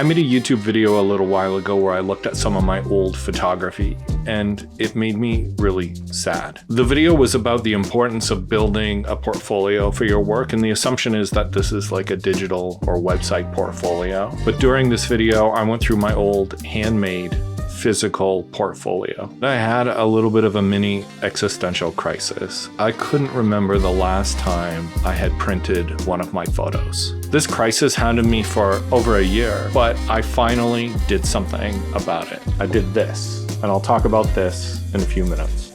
I made a YouTube video a little while ago where I looked at some of my old photography, and it made me really sad. The video was about the importance of building a portfolio for your work, and the assumption is that this is like a digital or website portfolio. But during this video, I went through my old handmade physical portfolio. I had a little bit of a mini existential crisis. I couldn't remember the last time I had printed one of my photos. This crisis hounded me for over a year, but I finally did something about it. I did this, and I'll talk about this in a few minutes.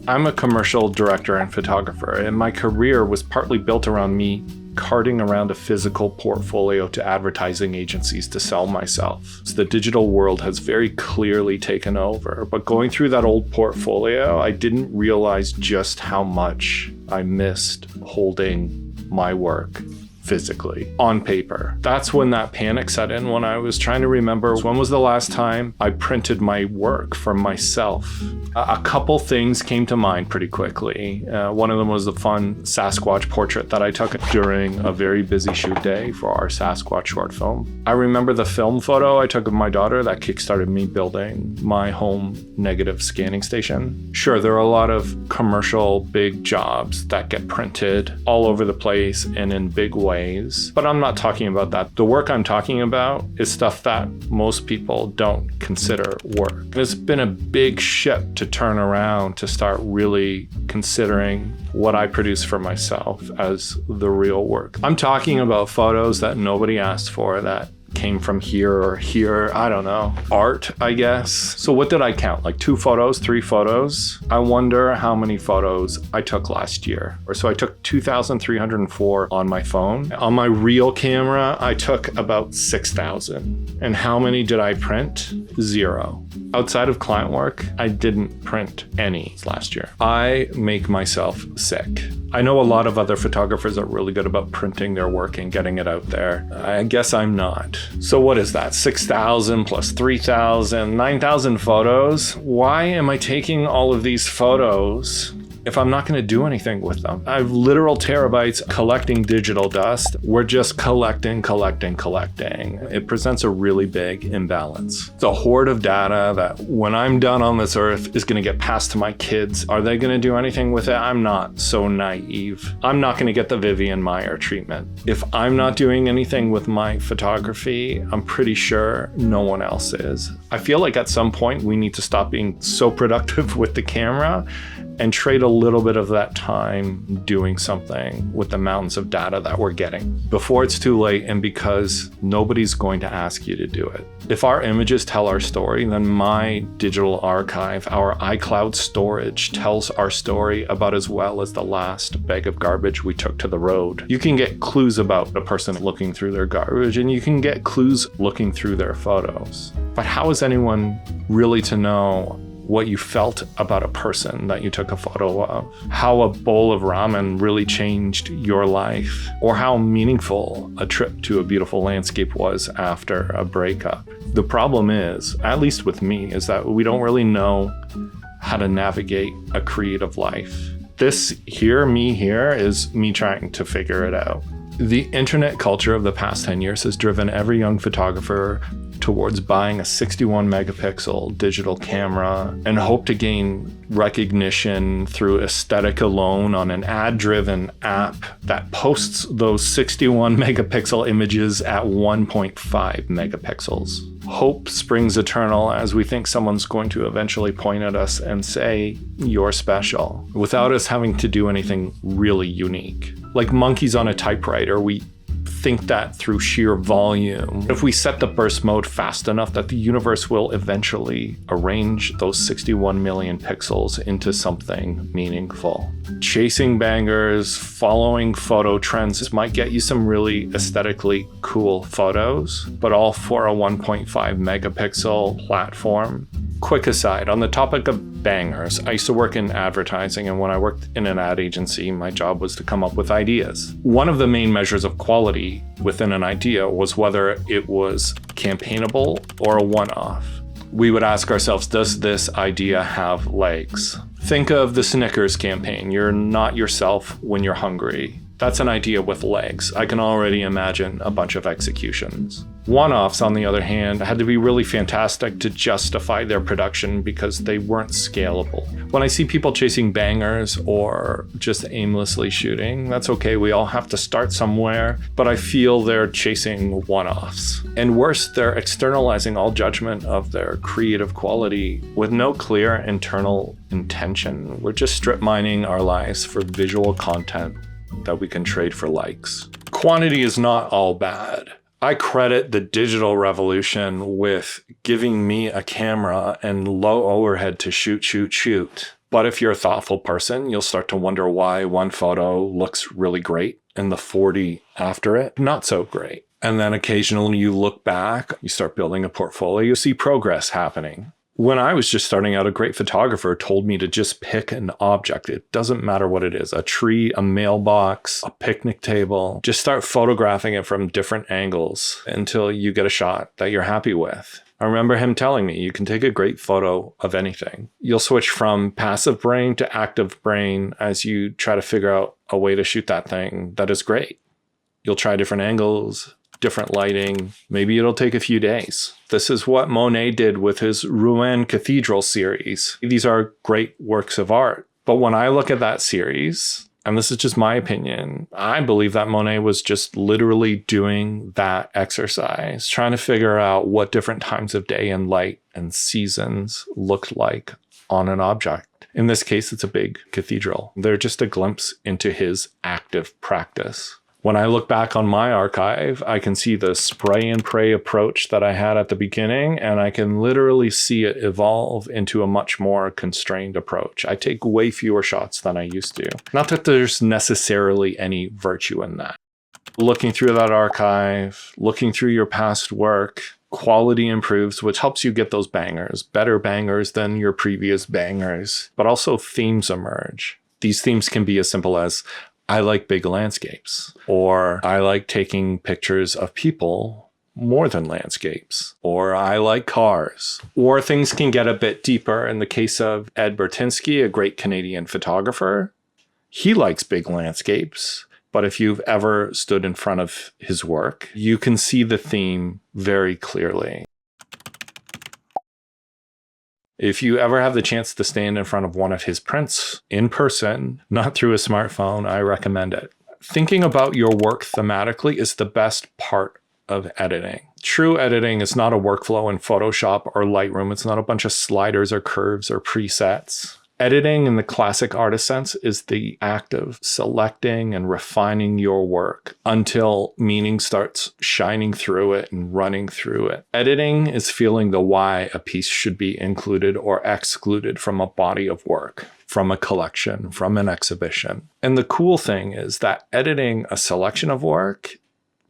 I'm a commercial director and photographer, and my career was partly built around me carting around a physical portfolio to advertising agencies to sell myself. So the digital world has very clearly taken over, but going through that old portfolio, I didn't realize just how much I missed holding my work physically on paper. That's when that panic set in, when I was trying to remember when was the last time I printed my work for myself. A couple things came to mind pretty quickly. One of them was the fun Sasquatch portrait that I took during a very busy shoot day for our Sasquatch short film. I remember the film photo I took of my daughter that kickstarted me building my home negative scanning station. Sure, there are a lot of commercial big jobs that get printed all over the place and in big ways, but I'm not talking about that. The work I'm talking about is stuff that most people don't consider work. It's been a big ship to turn around to start really considering what I produce for myself as the real work. I'm talking about photos that nobody asked for, that came from here or here, I don't know. Art, I guess. So what did I count? Like 2 photos, 3 photos? I wonder how many photos I took last year. So I took 2,304 on my phone. On my real camera, I took about 6,000. And how many did I print? 0. Outside of client work, I didn't print any last year. I make myself sick. I know a lot of other photographers are really good about printing their work and getting it out there. I guess I'm not. So what is that? 6,000 plus 3,000, 9,000 photos? Why am I taking all of these photos if I'm not going to do anything with them? I have literal terabytes collecting digital dust. We're just collecting. It presents a really big imbalance. It's a hoard of data that when I'm done on this earth is going to get passed to my kids. Are they going to do anything with it? I'm not so naive. I'm not going to get the Vivian Maier treatment. If I'm not doing anything with my photography, I'm pretty sure no one else is. I feel like at some point we need to stop being so productive with the camera and trade a little bit of that time doing something with the mountains of data that we're getting before it's too late, and because nobody's going to ask you to do it. If our images tell our story, then my digital archive, our iCloud storage, tells our story about as well as the last bag of garbage we took to the road. You can get clues about a person looking through their garbage, and you can get clues looking through their photos. But how is anyone really to know what you felt about a person that you took a photo of? How a bowl of ramen really changed your life? Or how meaningful a trip to a beautiful landscape was after a breakup? The problem is, at least with me, is that we don't really know how to navigate a creative life. This here, me here, is me trying to figure it out. The internet culture of the past 10 years has driven every young photographer towards buying a 61 megapixel digital camera and hope to gain recognition through aesthetic alone on an ad-driven app that posts those 61 megapixel images at 1.5 megapixels. Hope springs eternal as we think someone's going to eventually point at us and say, "You're special," without us having to do anything really unique. Like monkeys on a typewriter, we think that through sheer volume. If we set the burst mode fast enough, that the universe will eventually arrange those 61 million pixels into something meaningful. Chasing bangers, following photo trends might get you some really aesthetically cool photos, but all for a 1.5 megapixel platform. Quick aside, on the topic of bangers, I used to work in advertising, and when I worked in an ad agency, my job was to come up with ideas. One of the main measures of quality within an idea was whether it was campaignable or a one-off. We would ask ourselves, does this idea have legs? Think of the Snickers campaign, "You're not yourself when you're hungry." That's an idea with legs. I can already imagine a bunch of executions. One-offs, on the other hand, had to be really fantastic to justify their production because they weren't scalable. When I see people chasing bangers or just aimlessly shooting, that's okay. We all have to start somewhere, but I feel they're chasing one-offs. And worse, they're externalizing all judgment of their creative quality with no clear internal intention. We're just strip mining our lives for visual content that we can trade for likes. Quantity is not all bad. I credit the digital revolution with giving me a camera and low overhead to shoot. But if you're a thoughtful person, you'll start to wonder why one photo looks really great and the 40 after it, not so great. And then occasionally you look back, you start building a portfolio, you see progress happening. When I was just starting out, a great photographer told me to just pick an object. It doesn't matter what it is, a tree, a mailbox, a picnic table. Just start photographing it from different angles until you get a shot that you're happy with. I remember him telling me you can take a great photo of anything. You'll switch from passive brain to active brain as you try to figure out a way to shoot that thing that is great. You'll try different angles, different lighting. Maybe it'll take a few days. This is what Monet did with his Rouen Cathedral series. These are great works of art. But when I look at that series, and this is just my opinion, I believe that Monet was just literally doing that exercise, trying to figure out what different times of day and light and seasons looked like on an object. In this case, it's a big cathedral. They're just a glimpse into his active practice. When I look back on my archive, I can see the spray and pray approach that I had at the beginning, and I can literally see it evolve into a much more constrained approach. I take way fewer shots than I used to. Not that there's necessarily any virtue in that. Looking through that archive, looking through your past work, quality improves, which helps you get those bangers, better bangers than your previous bangers, but also themes emerge. These themes can be as simple as, I like big landscapes, or I like taking pictures of people more than landscapes, or I like cars, or things can get a bit deeper. In the case of Ed Burtynsky, a great Canadian photographer, he likes big landscapes, but if you've ever stood in front of his work, you can see the theme very clearly. If you ever have the chance to stand in front of one of his prints in person, not through a smartphone, I recommend it. Thinking about your work thematically is the best part of editing. True editing is not a workflow in Photoshop or Lightroom. It's not a bunch of sliders or curves or presets. Editing in the classic artist sense is the act of selecting and refining your work until meaning starts shining through it and running through it. Editing is feeling the why a piece should be included or excluded from a body of work, from a collection, from an exhibition. And the cool thing is that editing a selection of work,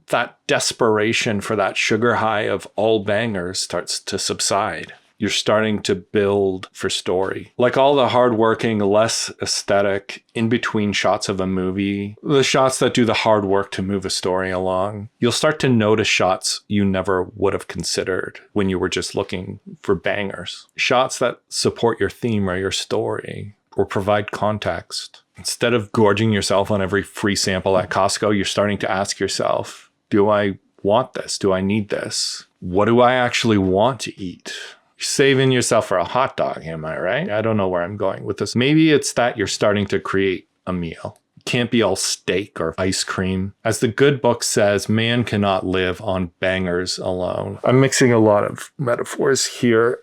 that desperation for that sugar high of all bangers starts to subside. You're starting to build for story. Like all the hardworking, less aesthetic, in-between shots of a movie, the shots that do the hard work to move a story along, you'll start to notice shots you never would have considered when you were just looking for bangers. Shots that support your theme or your story or provide context. Instead of gorging yourself on every free sample at Costco, you're starting to ask yourself, do I want this? Do I need this? What do I actually want to eat? You're saving yourself for a hot dog, am I right? I don't know where I'm going with this. Maybe it's that you're starting to create a meal. It can't be all steak or ice cream. As the good book says, man cannot live on bangers alone. I'm mixing a lot of metaphors here.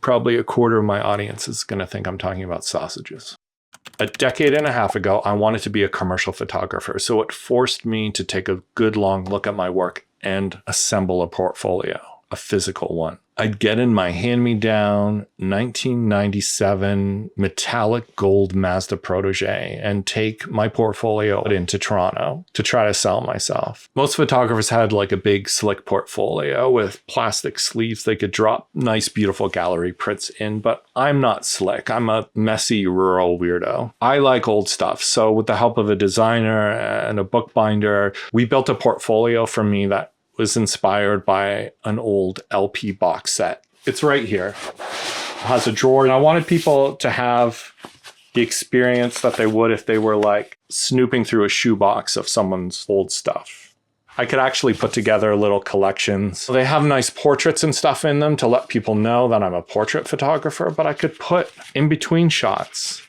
Probably a quarter of my audience is going to think I'm talking about sausages. A decade and a half ago, I wanted to be a commercial photographer, so it forced me to take a good long look at my work and assemble a portfolio, a physical one. I'd get in my hand-me-down 1997 metallic gold Mazda Protege and take my portfolio into Toronto to try to sell myself. Most photographers had like a big slick portfolio with plastic sleeves they could drop nice, beautiful gallery prints in, but I'm not slick. I'm a messy rural weirdo. I like old stuff. So with the help of a designer and a bookbinder, we built a portfolio for me that was inspired by an old LP box set. It's right here. It has a drawer, and I wanted people to have the experience that they would if they were like snooping through a shoebox of someone's old stuff. I could actually put together little collections. They have nice portraits and stuff in them to let people know that I'm a portrait photographer, but I could put in between shots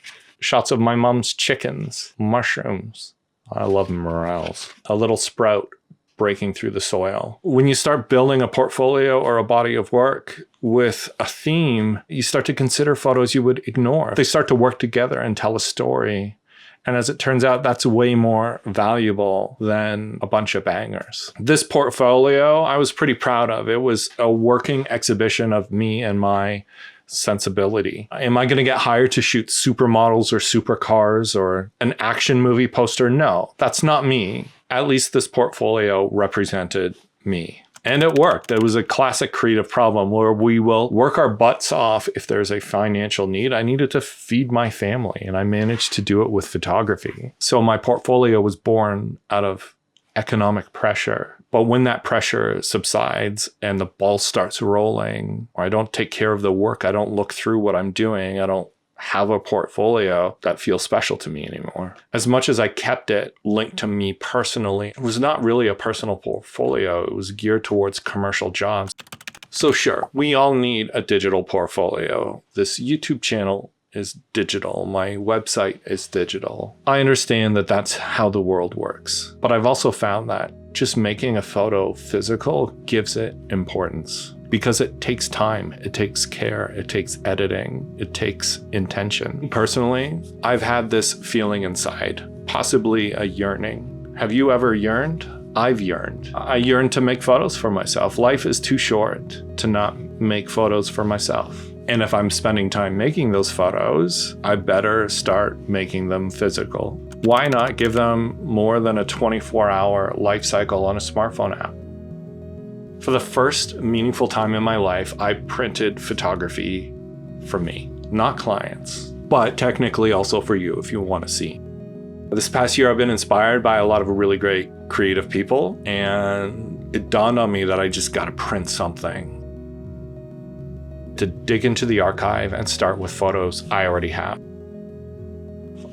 of my mom's chickens, mushrooms. I love morels. A little sprout breaking through the soil. When you start building a portfolio or a body of work with a theme, you start to consider photos you would ignore. They start to work together and tell a story. And as it turns out, that's way more valuable than a bunch of bangers. This portfolio, I was pretty proud of. It was a working exhibition of me and my sensibility. Am I going to get hired to shoot supermodels or supercars or an action movie poster? No, that's not me. At least this portfolio represented me. And it worked. It was a classic creative problem where we will work our butts off if there's a financial need. I needed to feed my family, and I managed to do it with photography. So my portfolio was born out of economic pressure. But when that pressure subsides and the ball starts rolling, or I don't take care of the work, I don't look through what I'm doing, I don't have a portfolio that feels special to me anymore. As much as I kept it linked to me personally, it was not really a personal portfolio. It was geared towards commercial jobs. So sure, we all need a digital portfolio. This YouTube channel is digital. My website is digital. I understand that that's how the world works. But I've also found that just making a photo physical gives it importance. Because it takes time, it takes care, it takes editing, it takes intention. Personally, I've had this feeling inside, possibly a yearning. Have you ever yearned? I've yearned. I yearn to make photos for myself. Life is too short to not make photos for myself. And if I'm spending time making those photos, I better start making them physical. Why not give them more than a 24-hour life cycle on a smartphone app? For the first meaningful time in my life, I printed photography for me, not clients, but technically also for you if you want to see. This past year, I've been inspired by a lot of really great creative people, and it dawned on me that I just got to print something. To dig into the archive and start with photos I already have.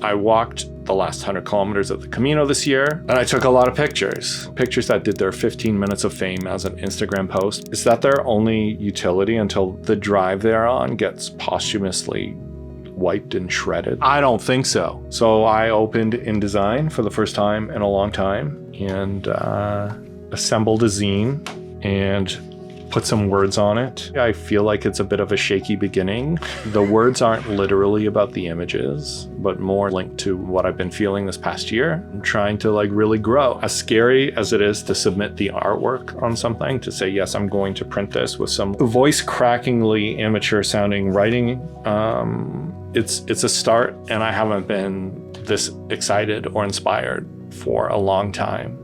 I walked the last 100 kilometers of the Camino this year, and I took a lot of pictures that did their 15 minutes of fame as an Instagram post. Is that their only utility until the drive they're on gets posthumously wiped and shredded? I don't think so. So I opened InDesign for the first time in a long time and assembled a zine and put some words on it. I feel like it's a bit of a shaky beginning. The words aren't literally about the images, but more linked to what I've been feeling this past year. I'm trying to really grow. As scary as it is to submit the artwork on something, to say, yes, I'm going to print this with some voice crackingly amateur sounding writing, it's a start, and I haven't been this excited or inspired for a long time.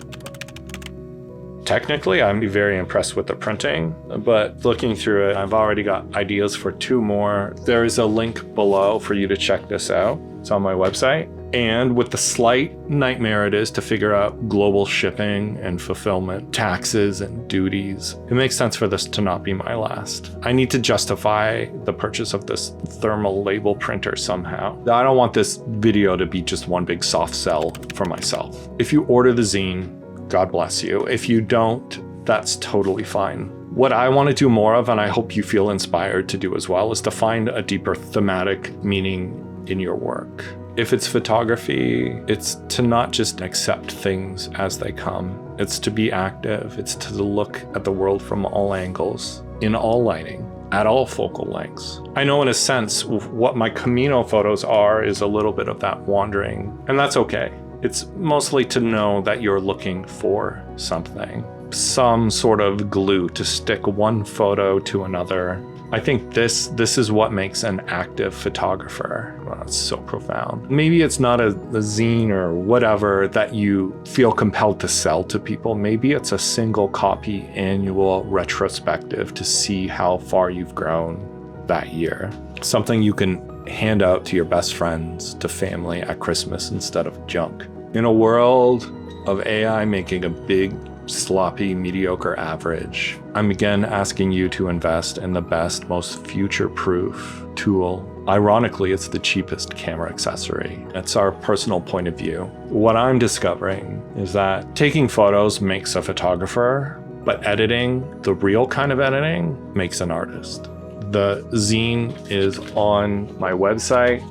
Technically, I'm very impressed with the printing, but looking through it, I've already got ideas for 2 more. There is a link below for you to check this out. It's on my website. And with the slight nightmare it is to figure out global shipping and fulfillment, taxes and duties, it makes sense for this to not be my last. I need to justify the purchase of this thermal label printer somehow. I don't want this video to be just one big soft sell for myself. If you order the zine, God bless you. If you don't, that's totally fine. What I want to do more of, and I hope you feel inspired to do as well, is to find a deeper thematic meaning in your work. If it's photography, it's to not just accept things as they come. It's to be active. It's to look at the world from all angles, in all lighting, at all focal lengths. I know in a sense what my Camino photos are is a little bit of that wandering, and that's okay. It's mostly to know that you're looking for something, some sort of glue to stick one photo to another. I think this is what makes an active photographer. Wow, it's so profound. Maybe it's not a zine or whatever that you feel compelled to sell to people. Maybe it's a single copy annual retrospective to see how far you've grown that year. Something you can hand out to your best friends, to family at Christmas instead of junk. In a world of AI making a big, sloppy, mediocre average, I'm again asking you to invest in the best, most future-proof tool Ironically, it's the cheapest camera accessory. That's our personal point of view. What I'm discovering is that taking photos makes a photographer, but editing, the real kind of editing, makes an artist. The zine is on my website.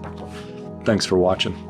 Thanks for watching.